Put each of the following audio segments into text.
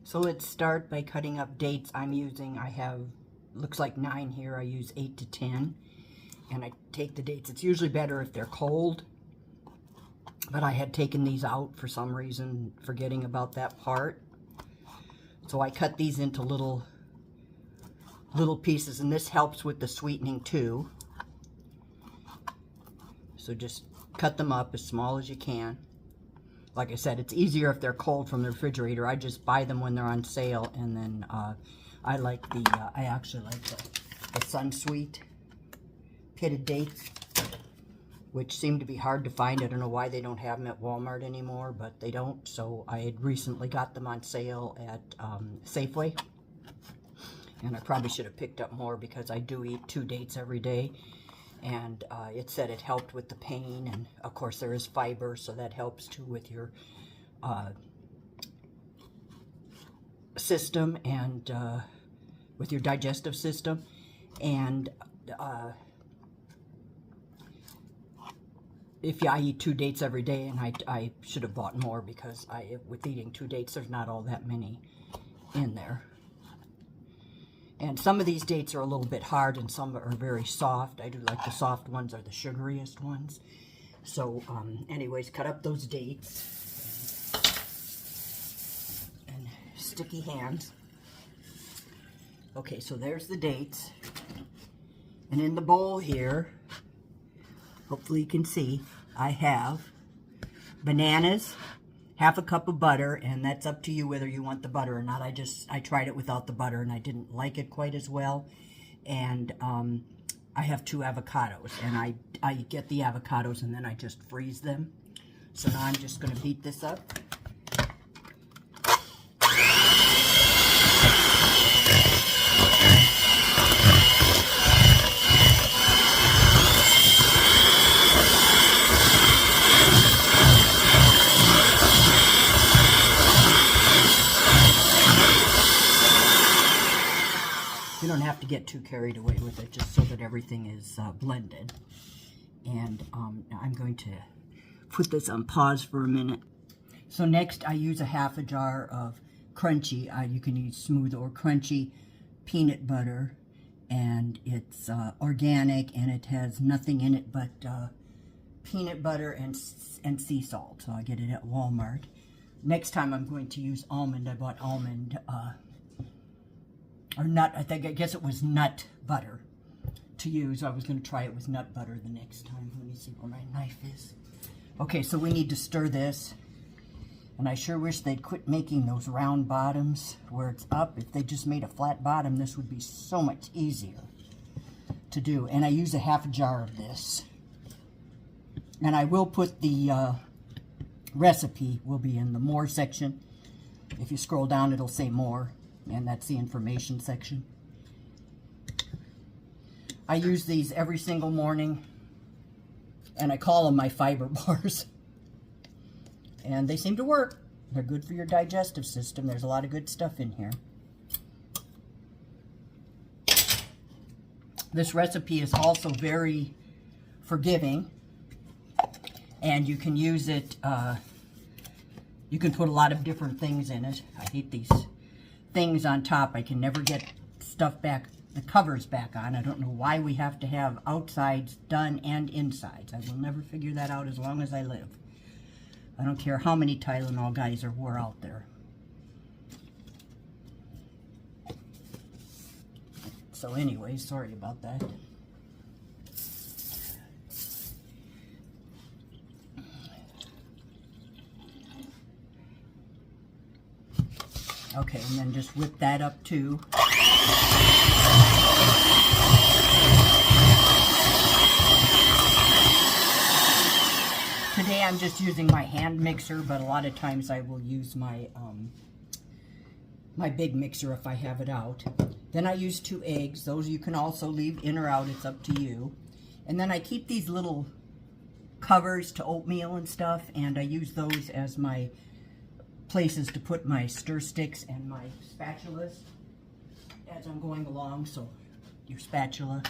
So let's start by cutting up dates. I have, looks like 9 here. I use 8 to 10. And I take the dates. It's usually better if they're cold. But I had taken these out for some reason, forgetting about that part. So I cut these into little pieces, and this helps with the sweetening too. So just cut them up as small as you can. Like I said, it's easier if they're cold from the refrigerator. I just buy them when they're on sale, and then I actually like the Sun-Sweet pitted dates, which seem to be hard to find. I don't know why they don't have them at Walmart anymore, but they don't. So I had recently got them on sale at Safeway, and I probably should have picked up more because I do eat 2 dates every day. And it said it helped with the pain, and of course there is fiber, so that helps too with your system and with your digestive system. And I eat 2 dates every day, and I should have bought more because with eating 2 dates, there's not all that many in there. And some of these dates are a little bit hard, and some are very soft. I do like the soft ones are the sugariest ones. So anyways, cut up those dates. And sticky hands. Okay, so there's the dates. And in the bowl here, hopefully you can see, I have bananas, half a cup of butter, and that's up to you whether you want the butter or not. I tried it without the butter, and I didn't like it quite as well. And I have 2 avocados, and I get the avocados, and then I just freeze them. So now I'm just going to beat this up. You don't have to get too carried away with it, just so that everything is blended. And I'm going to put this on pause for a minute. So next I use a half a jar of crunchy, you can use smooth or crunchy peanut butter. And it's organic, and it has nothing in it but peanut butter and sea salt. So I get it at Walmart. Next time I'm going to use almond. I bought almond or nut, I guess it was nut butter to use. I was going to try it with nut butter the next time. Let me see where my knife is. Okay, so we need to stir this. And I sure wish they'd quit making those round bottoms where it's up. If they just made a flat bottom, this would be so much easier to do. And I use a half a jar of this. And I will put the recipe, will be in the more section. If you scroll down, it'll say more. And that's the information section. I use these every single morning, and I call them my fiber bars. And they seem to work. They're good for your digestive system. There's a lot of good stuff in here. This recipe is also very forgiving, and you can use it, you can put a lot of different things in it. I hate these things on top. I can never get stuff back, the covers back on. I don't know why we have to have outsides done and insides. I will never figure that out as long as I live. I don't care how many Tylenol guys were out there. So anyway, sorry about that. Okay, and then just whip that up too. Today I'm just using my hand mixer, but a lot of times I will use my my big mixer if I have it out. Then I use 2 eggs. Those you can also leave in or out. It's up to you. And then I keep these little covers to oatmeal and stuff, and I use those as my places to put my stir sticks and my spatulas as I'm going along. So your spatula.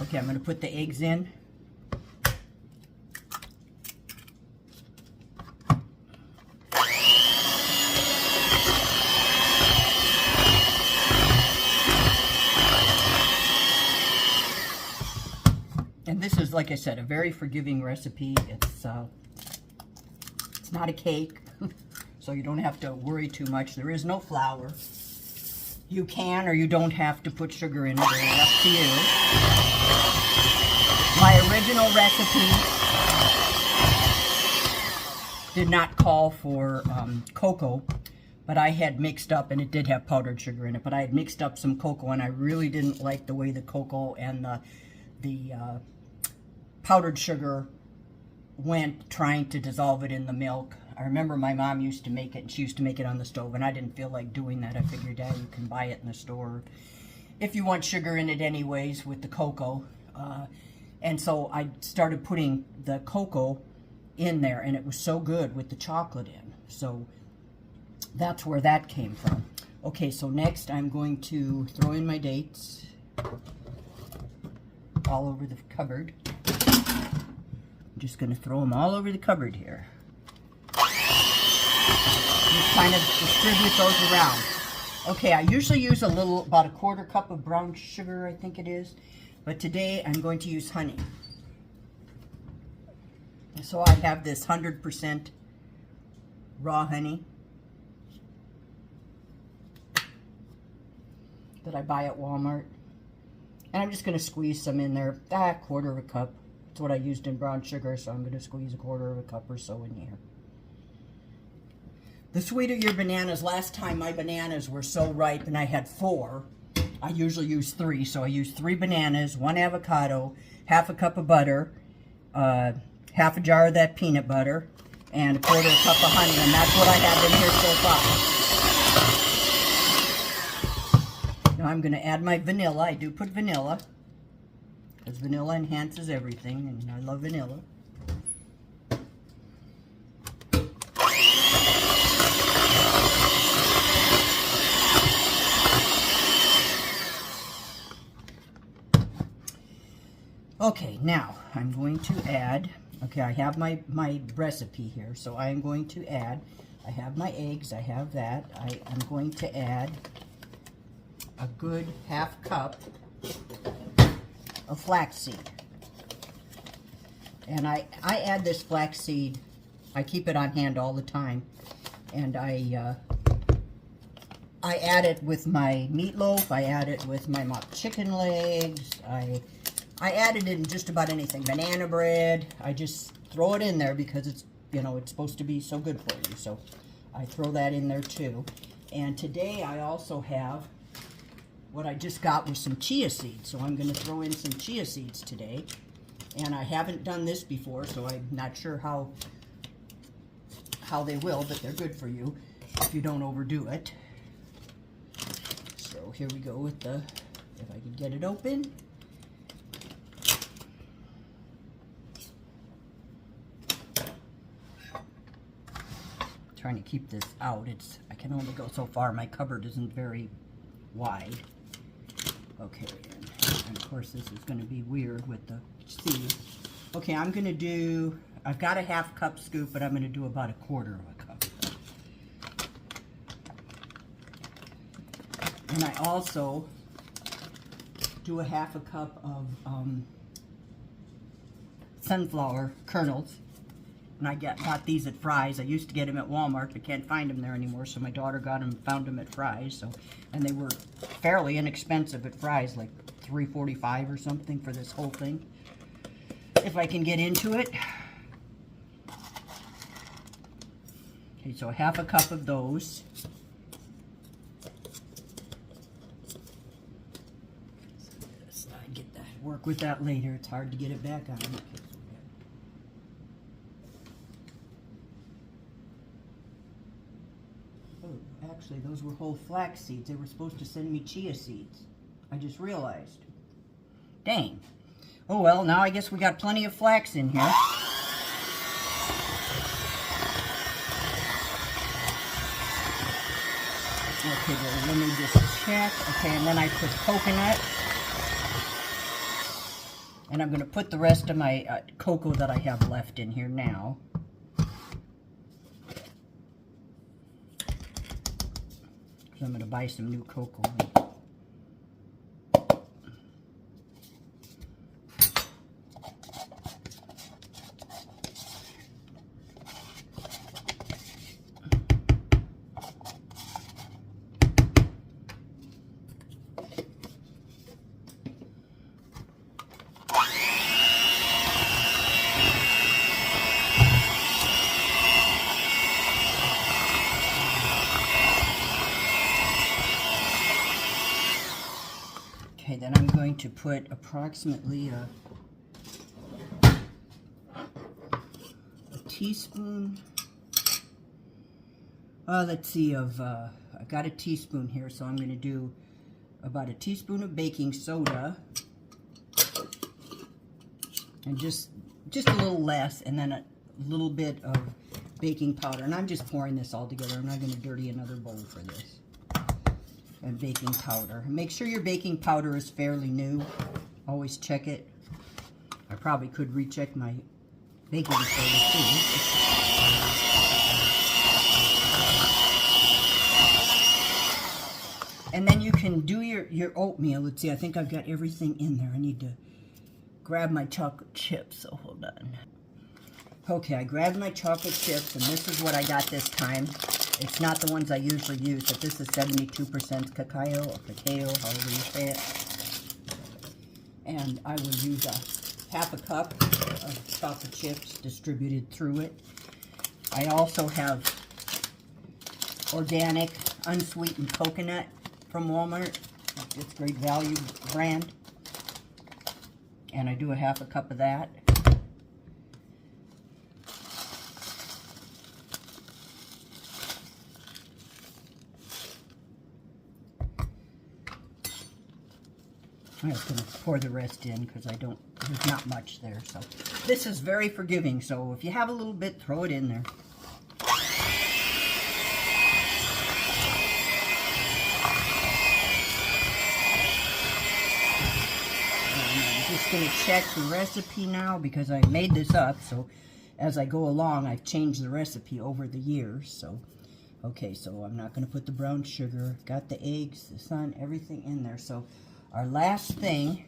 Okay, I'm going to put the eggs in. like I said, a very forgiving recipe. It's not a cake, so you don't have to worry too much. There is no flour. You can or you don't have to put sugar in it. It's up to you. My original recipe did not call for cocoa, but I had mixed up, and it did have powdered sugar in it, but I had mixed up some cocoa, and I really didn't like the way the cocoa and the powdered sugar went trying to dissolve it in the milk. I remember my mom used to make it, and she used to make it on the stove, and I didn't feel like doing that. I figured, yeah, you can buy it in the store if you want sugar in it anyways with the cocoa. And so I started putting the cocoa in there, and it was so good with the chocolate in. So that's where that came from. Okay, so next I'm going to throw in my dates all over the cupboard. I'm just going to throw them all over the cupboard here. Just kind of distribute those around. Okay, I usually use about a quarter cup of brown sugar, I think it is. But today I'm going to use honey. So I have this 100% raw honey that I buy at Walmart. And I'm just going to squeeze some in there, a quarter of a cup. That's what I used in brown sugar, so I'm going to squeeze a quarter of a cup or so in here. The sweeter your bananas, last time my bananas were so ripe and I had 4. I usually use 3, so I use 3 bananas, 1 avocado, half a cup of butter, half a jar of that peanut butter, and a quarter of a cup of honey, and that's what I have in here so far. Now I'm going to add my vanilla. I do put vanilla, because vanilla enhances everything, and I love vanilla. Okay, now I'm going to add, okay, I have my recipe here, so I am going to add, I have my eggs, I have that. I am going to add a good half cup of flaxseed. And I add this flaxseed, I keep it on hand all the time, and I add it with my meatloaf, I add it with my mock chicken legs, I add it in just about anything. Banana bread, I just throw it in there because it's, you know, it's supposed to be so good for you. So I throw that in there too. And today I also have what I just got with some chia seeds. So I'm going to throw in some chia seeds today. And I haven't done this before, so I'm not sure how they will, but they're good for you if you don't overdo it. So here we go with the, if I can get it open. Trying to keep this out. I can only go so far. My cupboard isn't very wide. Okay, and of course this is going to be weird with the seeds. Okay, I'm going to do, I've got a half cup scoop, but I'm going to do about a quarter of a cup. And I also do a half a cup of sunflower kernels. And I got these at Fry's. I used to get them at Walmart, but can't find them there anymore. So my daughter found them at Fry's. And they were fairly inexpensive at Fry's, like $3.45 or something for this whole thing. If I can get into it. Okay, so half a cup of those. I get that. Work with that later. It's hard to get it back on. Actually, those were whole flax seeds. They were supposed to send me chia seeds. I just realized. Dang. Oh well, now I guess we got plenty of flax in here. Okay, well, let me just check. Okay, and then I put coconut. And I'm going to put the rest of my cocoa that I have left in here now. I'm going to buy some new cocoa. going to put approximately a teaspoon. Let's see, I've got a teaspoon here, so I'm going to do about a teaspoon of baking soda, and just a little less, and then a little bit of baking powder. And I'm just pouring this all together. I'm not going to dirty another bowl for this. And baking powder. Make sure your baking powder is fairly new. Always check it. I probably could recheck my baking soda too. And then you can do your oatmeal. Let's see, I think I've got everything in there. I need to grab my chocolate chips, so hold on. Okay, I grabbed my chocolate chips, and this is what I got this time. It's not the ones I usually use, but this is 72% cacao, or cacao, however you say it. And I will use half a cup of chocolate chips distributed through it. I also have organic, unsweetened coconut from Walmart. It's a great value brand. And I do a half a cup of that. I'm just going to pour the rest in because there's not much there. So this is very forgiving. So if you have a little bit, throw it in there. I'm just going to check the recipe now because I made this up. So as I go along, I've changed the recipe over the years. So, okay, so I'm not going to put the brown sugar. Got the eggs, the sun, everything in there. So our last thing,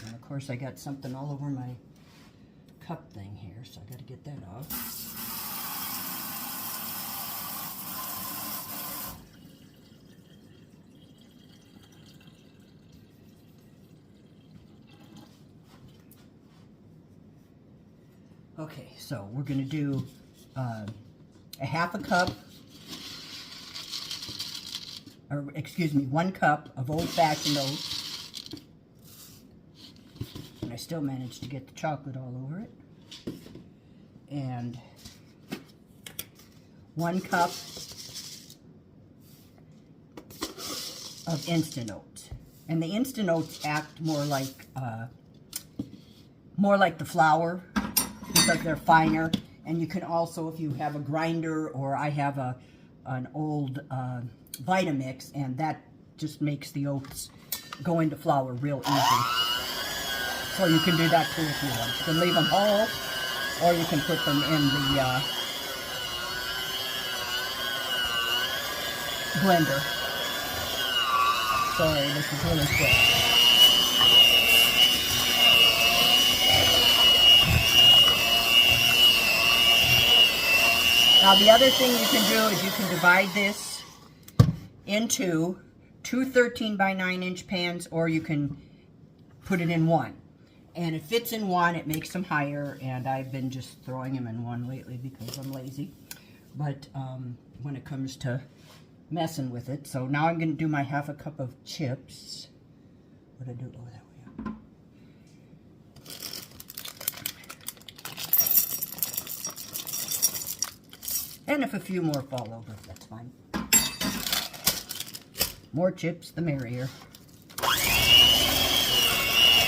and of course I got something all over my cup thing here, so I got to get that off. Okay, so we're going to do a half a cup, or excuse me, 1 cup of old-fashioned oats. And I still managed to get the chocolate all over it. And 1 cup of instant oats. And the instant oats act more like the flour because they're finer. And you can also, if you have a grinder, or I have an old Vitamix, and that just makes the oats go into flour real easy. So you can do that too if you want. You can leave them whole, or you can put them in the blender. Sorry, this is really quick. Now the other thing you can do is you can divide this into 2 13 by 9 inch pans, or you can put it in one. And it fits in one, it makes them higher, and I've been just throwing them in one lately because I'm lazy. But when it comes to messing with it, so now I'm going to do my half a cup of chips. What did I do? Oh, there we go. And if a few more fall over, that's fine. More chips, the merrier.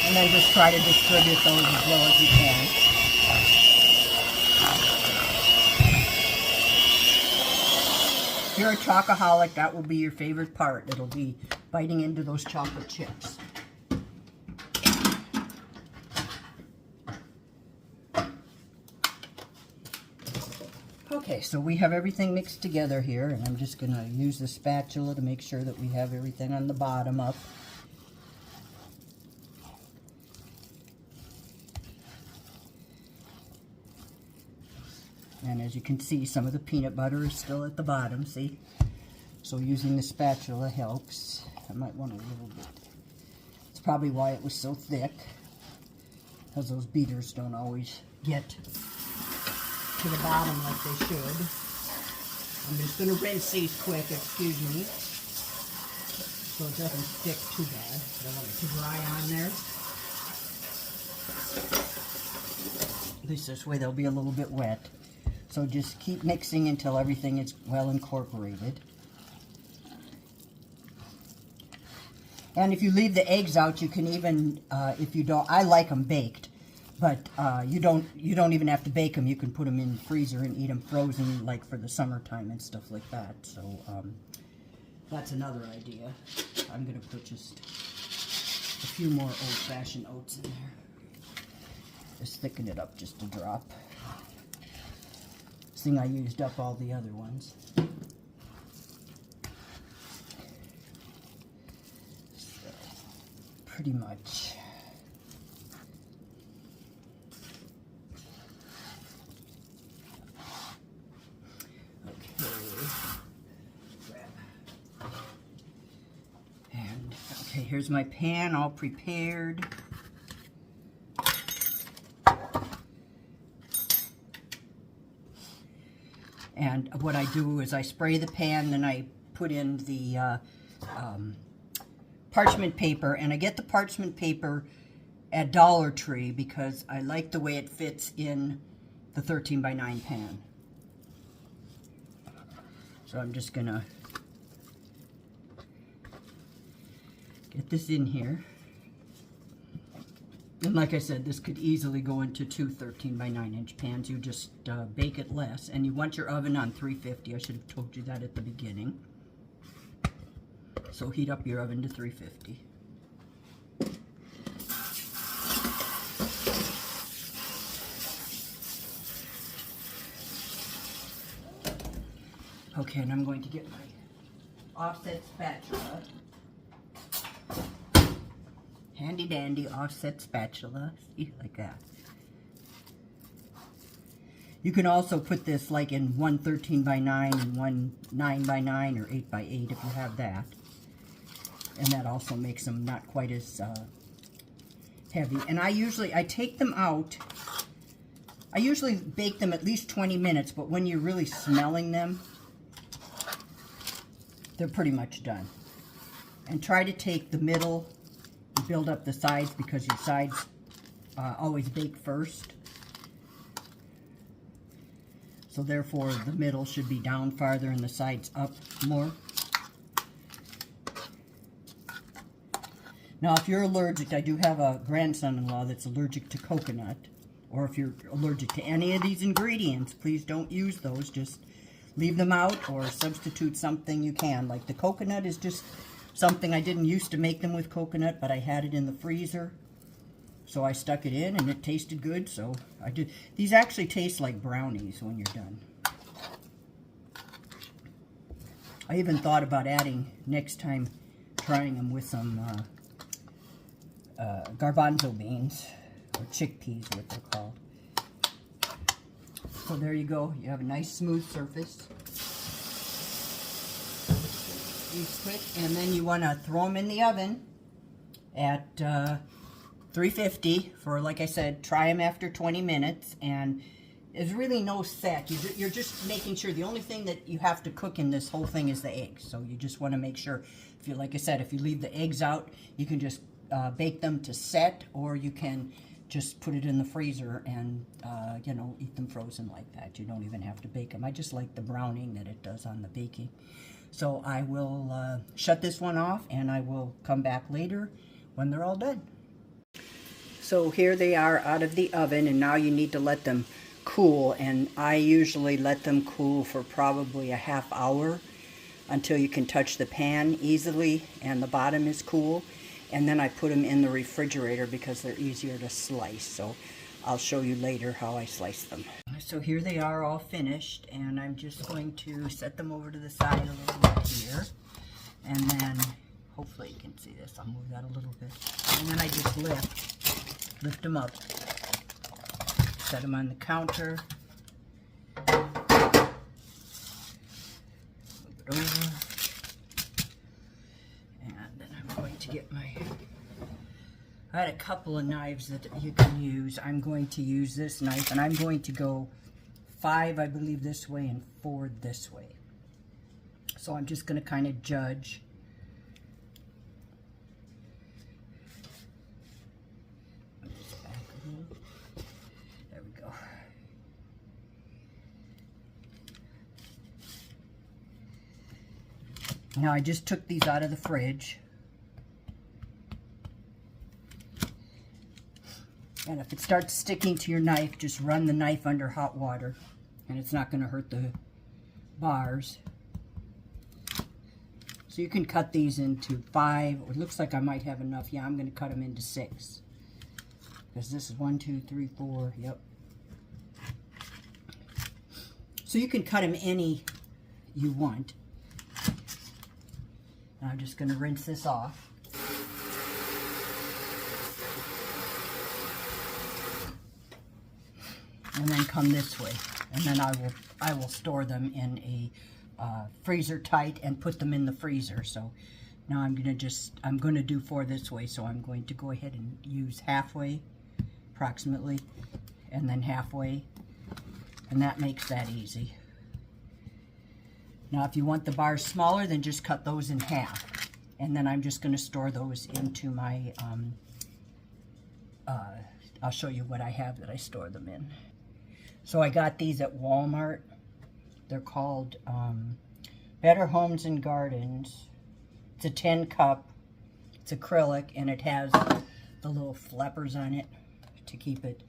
And then just try to distribute those as well as you can. If you're a chocoholic, that will be your favorite part. It'll be biting into those chocolate chips. Okay, so we have everything mixed together here, and I'm just going to use the spatula to make sure that we have everything on the bottom up. And as you can see, some of the peanut butter is still at the bottom, see? So using the spatula helps. I might want a little bit. It's probably why it was so thick, because those beaters don't always get to the bottom like they should. I'm just going to rinse these quick, excuse me. so it doesn't stick too bad. I don't want it to dry on there. At least this way they'll be a little bit wet. So just keep mixing until everything is well incorporated. And if you leave the eggs out, you can even, if you don't, I like them baked, but you don't even have to bake them. You can put them in the freezer and eat them frozen, like for the summertime and stuff like that. So that's another idea. I'm gonna put just a few more old-fashioned oats in there. Just thicken it up just a drop. This thing I used up all the other ones. Pretty much. Okay. And okay, here's my pan all prepared. And what I do is I spray the pan, then I put in the parchment paper, and I get the parchment paper at Dollar Tree because I like the way it fits in the 13 by 9 pan. So I'm just gonna get this in here. And like I said, this could easily go into two 13 by 9 inch pans. You just bake it less, and you want your oven on 350. I should have told you that at the beginning. So heat up your oven to 350. Okay, and I'm going to get my offset spatula. Handy dandy offset spatula. See, like that. You can also put this like in one 13 by 9 and one 9 by 9 or 8 by 8 if you have that. And that also makes them not quite as heavy. And I take them out. I usually bake them at least 20 minutes, but when you're really smelling them, they're pretty much done. And try to take the middle and build up the sides, because your sides always bake first. So therefore the middle should be down farther and the sides up more. Now, if you're allergic, I do have a grandson-in-law that's allergic to coconut, or if you're allergic to any of these ingredients, please don't use those. Just leave them out or substitute something you can. Like the coconut is just something I didn't used to make them with coconut, but I had it in the freezer, so I stuck it in and it tasted good, so I did. These actually taste like brownies when you're done. I even thought about adding, next time, trying them with some garbanzo beans, or chickpeas, what they're called. So there you go. You have a nice smooth surface. These quick, and then you want to throw them in the oven at 350 for, like I said, try them after 20 minutes. And there's really no set. You're just making sure. The only thing that you have to cook in this whole thing is the eggs. So you just want to make sure. If you, like I said, if you leave the eggs out, you can just bake them to set, or you can just put it in the freezer and, you know, eat them frozen like that. You don't even have to bake them. I just like the browning that it does on the baking. So I will shut this one off, and I will come back later when they're all done. So here they are out of the oven, and now you need to let them cool. And I usually let them cool for probably a half hour until you can touch the pan easily and the bottom is cool. And then I put them in the refrigerator because they're easier to slice. So I'll show you later how I slice them. So here they are all finished, and I'm just going to set them over to the side a little bit here. And then, hopefully you can see this, I'll move that a little bit. And then I just lift them up, set them on the counter, move it over. And then I'm going to get my, I had a couple of knives that you can use. I'm going to use this knife, and I'm going to go 5, I believe, this way and 4 this way. So I'm just going to kind of judge Now I just took these out of the fridge. And if it starts sticking to your knife, just run the knife under hot water. And it's not going to hurt the bars. So you can cut these into 5. It looks like I might have enough. Yeah, I'm going to cut them into 6. Because this is 1, 2, 3, 4. Yep. So you can cut them any you want. Now I'm just going to rinse this off. And then come this way. And then I will store them in a freezer tight and put them in the freezer. So now I'm going to do 4 this way. So I'm going to go ahead and use halfway, approximately, and then halfway. And that makes that easy. Now if you want the bars smaller, then just cut those in half. And then I'm just going to store those into my, I'll show you what I have that I store them in. So I got these at Walmart. They're called Better Homes and Gardens. It's a 10 cup. It's acrylic, and it has the little flappers on it to keep it.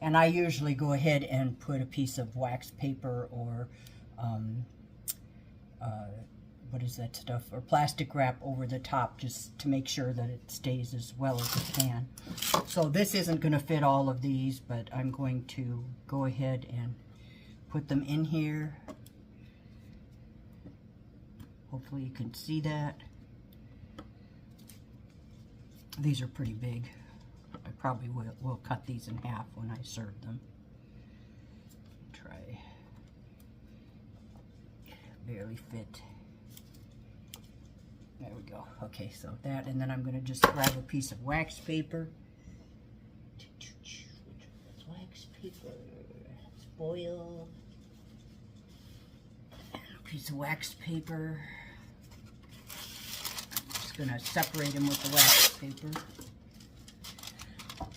And I usually go ahead and put a piece of wax paper or what is that stuff, or plastic wrap over the top, just to make sure that it stays as well as it can. So this isn't going to fit all of these, but I'm going to go ahead and put them in here. Hopefully you can see that. These are pretty big. I probably will cut these in half when I serve them. Try. Barely fit. There we go. Okay, so that, and then I'm going to just grab a piece of wax paper. Wax paper. It's foil. A piece of wax paper. I'm just going to separate them with the wax paper.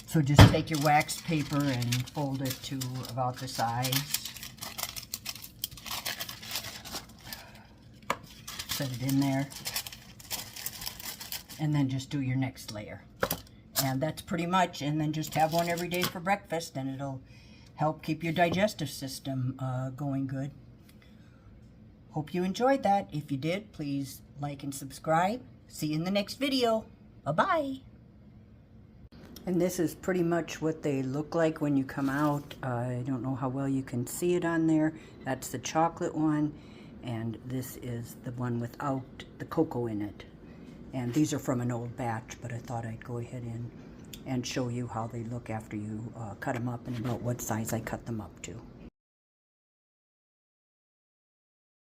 So just take your wax paper and fold it to about the size. Set it in there. And then just do your next layer. And that's pretty much, and then just have one every day for breakfast, and it'll help keep your digestive system going good. Hope you enjoyed that. If you did, please like and subscribe. See you in the next video. Bye-bye. And this is pretty much what they look like when you come out. I don't know how well you can see it on there. That's the chocolate one, and this is the one without the cocoa in it. And these are from an old batch, but I thought I'd go ahead and show you how they look after you cut them up and about what size I cut them up to.